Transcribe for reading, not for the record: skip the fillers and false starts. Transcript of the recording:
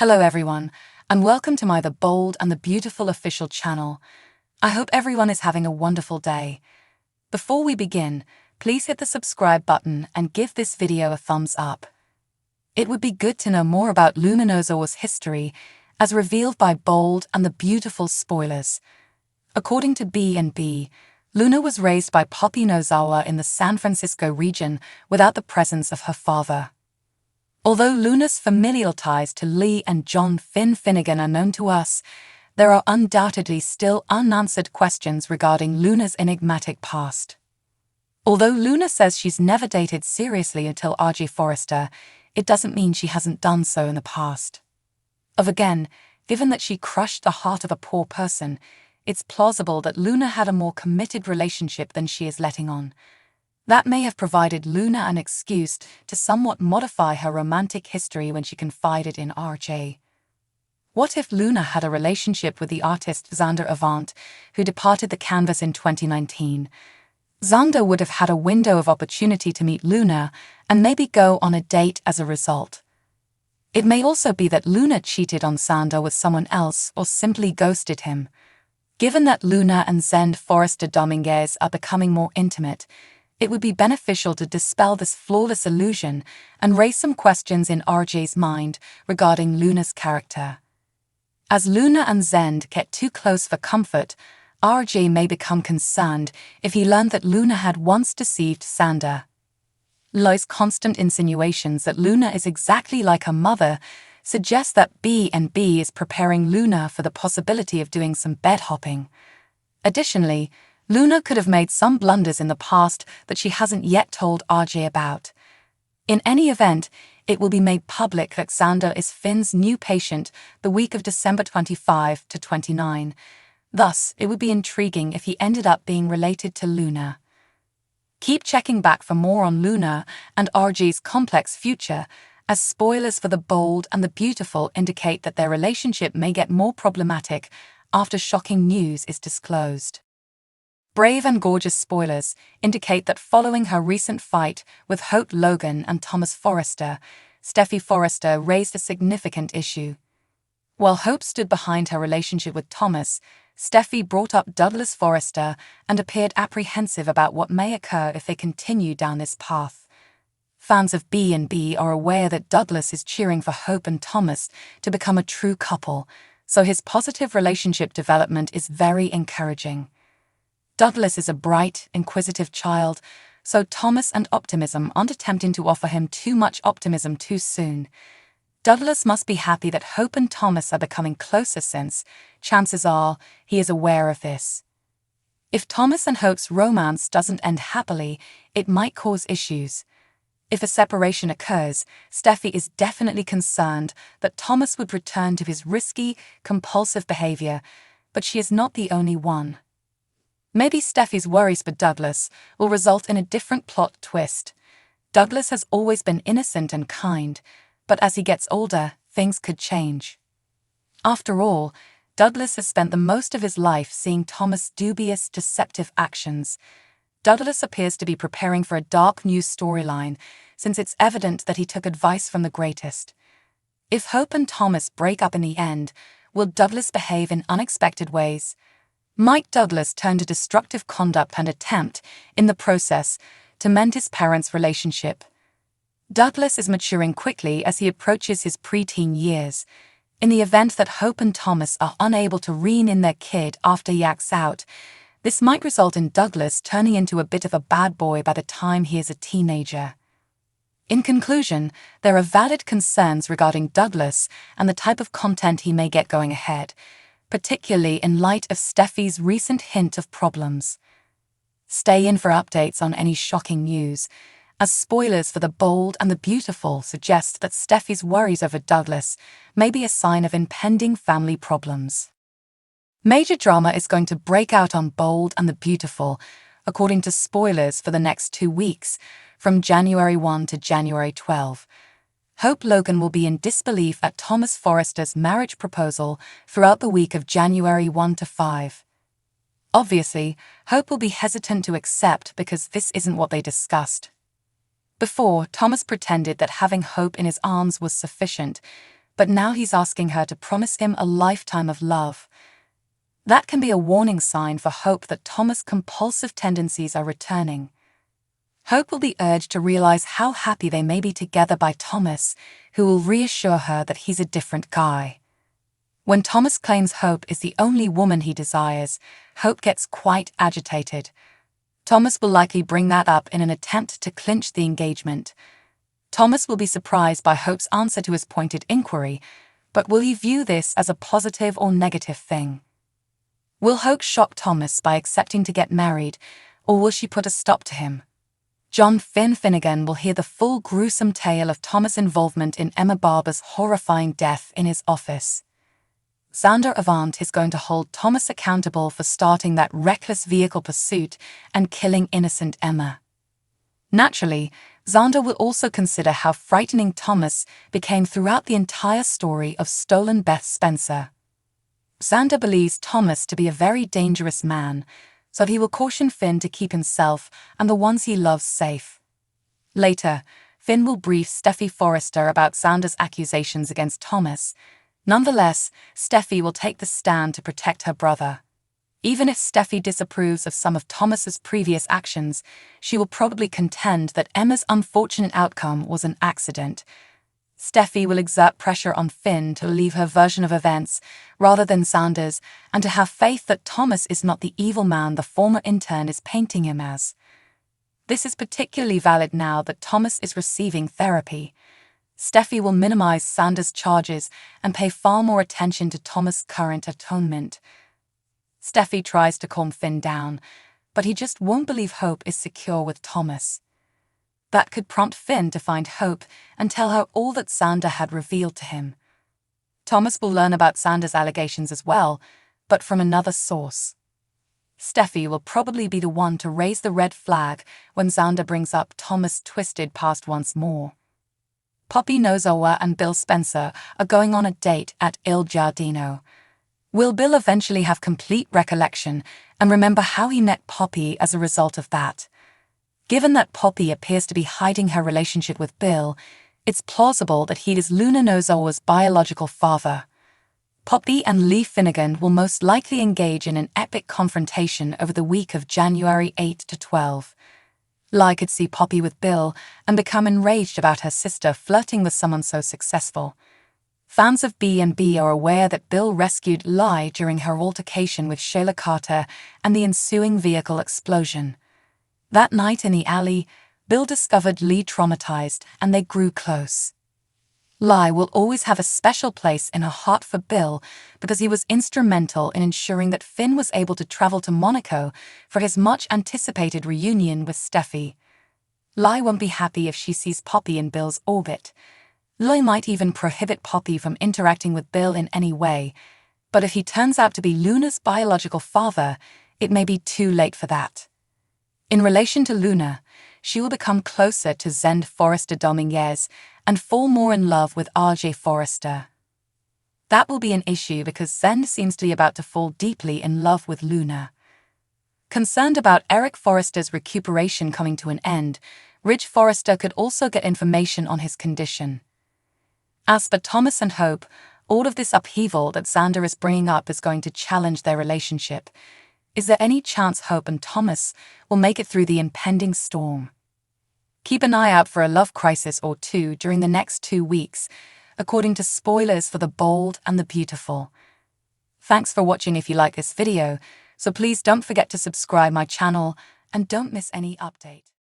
Hello everyone, and welcome to my The Bold and the Beautiful official channel. I hope everyone is having a wonderful day. Before we begin, please hit the subscribe button and give this video a thumbs up. It would be good to know more about Luna Nozawa's history, as revealed by Bold and the Beautiful spoilers. According to B&B, Luna was raised by Poppy Nozawa in the San Francisco region without the presence of her father. Although Luna's familial ties to Lee and John Finnegan are known to us, there are undoubtedly still unanswered questions regarding Luna's enigmatic past. Although Luna says she's never dated seriously until R.J. Forrester, it doesn't mean she hasn't done so in the past. Again, given that she crushed the heart of a poor person, it's plausible that Luna had a more committed relationship than she is letting on. That may have provided Luna an excuse to somewhat modify her romantic history when she confided in R.J. What if Luna had a relationship with the artist Xander, who departed the canvas in 2019? Xander would have had a window of opportunity to meet Luna and maybe go on a date as a result. It may also be that Luna cheated on Xander with someone else or simply ghosted him. Given that Luna and Xander Forrester Dominguez are becoming more intimate, it would be beneficial to dispel this flawless illusion and raise some questions in RJ's mind regarding Luna's character. As Luna and Xander get too close for comfort, RJ may become concerned if he learned that Luna had once deceived Xander. Loi's constant insinuations that Luna is exactly like her mother suggest that B&B is preparing Luna for the possibility of doing some bed hopping. Additionally, Luna could have made some blunders in the past that she hasn't yet told RJ about. In any event, it will be made public that Xander is Finn's new patient the week of December 25 to 29. Thus, it would be intriguing if he ended up being related to Luna. Keep checking back for more on Luna and RJ's complex future, as spoilers for The Bold and the Beautiful indicate that their relationship may get more problematic after shocking news is disclosed. Brave and gorgeous spoilers indicate that following her recent fight with Hope Logan and Thomas Forrester, Steffi Forrester raised a significant issue. While Hope stood behind her relationship with Thomas, Steffi brought up Douglas Forrester and appeared apprehensive about what may occur if they continue down this path. Fans of B&B are aware that Douglas is cheering for Hope and Thomas to become a true couple, so his positive relationship development is very encouraging. Douglas is a bright, inquisitive child, so Thomas and Optimism aren't attempting to offer him too much optimism too soon. Douglas must be happy that Hope and Thomas are becoming closer since, chances are, he is aware of this. If Thomas and Hope's romance doesn't end happily, it might cause issues. If a separation occurs, Steffi is definitely concerned that Thomas would return to his risky, compulsive behavior, but she is not the only one. Maybe Steffi's worries for Douglas will result in a different plot twist. Douglas has always been innocent and kind, but as he gets older, things could change. After all, Douglas has spent the most of his life seeing Thomas' dubious, deceptive actions. Douglas appears to be preparing for a dark new storyline, since it's evident that he took advice from the greatest. If Hope and Thomas break up in the end, will Douglas behave in unexpected ways? Might Douglas turn to destructive conduct and attempt, in the process, to mend his parents' relationship? Douglas is maturing quickly as he approaches his preteen years. In the event that Hope and Thomas are unable to rein in their kid after he acts out, this might result in Douglas turning into a bit of a bad boy by the time he is a teenager. In conclusion, there are valid concerns regarding Douglas and the type of content he may get going ahead, particularly in light of Steffi's recent hint of problems. Stay in for updates on any shocking news, as spoilers for The Bold and the Beautiful suggest that Steffi's worries over Douglas may be a sign of impending family problems. Major drama is going to break out on Bold and the Beautiful, according to spoilers for the next 2 weeks, from January 1 to January 12. Hope Logan will be in disbelief at Thomas Forrester's marriage proposal throughout the week of January 1 to 5. Obviously, Hope will be hesitant to accept because this isn't what they discussed. Before, Thomas pretended that having Hope in his arms was sufficient, but now he's asking her to promise him a lifetime of love. That can be a warning sign for Hope that Thomas' compulsive tendencies are returning. Hope will be urged to realize how happy they may be together by Thomas, who will reassure her that he's a different guy. When Thomas claims Hope is the only woman he desires, Hope gets quite agitated. Thomas will likely bring that up in an attempt to clinch the engagement. Thomas will be surprised by Hope's answer to his pointed inquiry, but will he view this as a positive or negative thing? Will Hope shock Thomas by accepting to get married, or will she put a stop to him? John Finnegan will hear the full gruesome tale of Thomas' involvement in Emma Barber's horrifying death in his office. Xander Avant is going to hold Thomas accountable for starting that reckless vehicle pursuit and killing innocent Emma. Naturally, Xander will also consider how frightening Thomas became throughout the entire story of stolen Beth Spencer. Xander believes Thomas to be a very dangerous man, so he will caution Finn to keep himself and the ones he loves safe. Later, Finn will brief Steffi Forrester about Xander's accusations against Thomas. Nonetheless, Steffi will take the stand to protect her brother. Even if Steffi disapproves of some of Thomas's previous actions, she will probably contend that Emma's unfortunate outcome was an accident. Steffi will exert pressure on Finn to believe her version of events rather than Xander's, and to have faith that Thomas is not the evil man the former intern is painting him as. This is particularly valid now that Thomas is receiving therapy. Steffi will minimize Xander's charges and pay far more attention to Thomas' current atonement. Steffi tries to calm Finn down, but he just won't believe Hope is secure with Thomas. That could prompt Finn to find Hope and tell her all that Xander had revealed to him. Thomas will learn about Xander's allegations as well, but from another source. Steffi will probably be the one to raise the red flag when Xander brings up Thomas' twisted past once more. Poppy Nozowa and Bill Spencer are going on a date at Il Giardino. Will Bill eventually have complete recollection and remember how he met Poppy as a result of that? Given that Poppy appears to be hiding her relationship with Bill, it's plausible that he is Luna Nozowa's biological father. Poppy and Lee Finnegan will most likely engage in an epic confrontation over the week of January 8 to 12. Lee could see Poppy with Bill and become enraged about her sister flirting with someone so successful. Fans of B&B are aware that Bill rescued Lee during her altercation with Shayla Carter and the ensuing vehicle explosion. That night in the alley, Bill discovered Lee traumatized and they grew close. Lee will always have a special place in her heart for Bill because he was instrumental in ensuring that Finn was able to travel to Monaco for his much-anticipated reunion with Steffi. Lee won't be happy if she sees Poppy in Bill's orbit. Lee might even prohibit Poppy from interacting with Bill in any way, but if he turns out to be Luna's biological father, it may be too late for that. In relation to Luna, she will become closer to Xander Forrester Dominguez and fall more in love with RJ Forrester. That will be an issue because Xander seems to be about to fall deeply in love with Luna. Concerned about Eric Forrester's recuperation coming to an end, Ridge Forrester could also get information on his condition. As for Thomas and Hope, all of this upheaval that Xander is bringing up is going to challenge their relationship. Is there any chance Hope and Thomas will make it through the impending storm? Keep an eye out for a love crisis or two during the next 2 weeks, according to spoilers for The Bold and the Beautiful. Thanks for watching. If you like this video, so please don't forget to subscribe my channel and don't miss any update.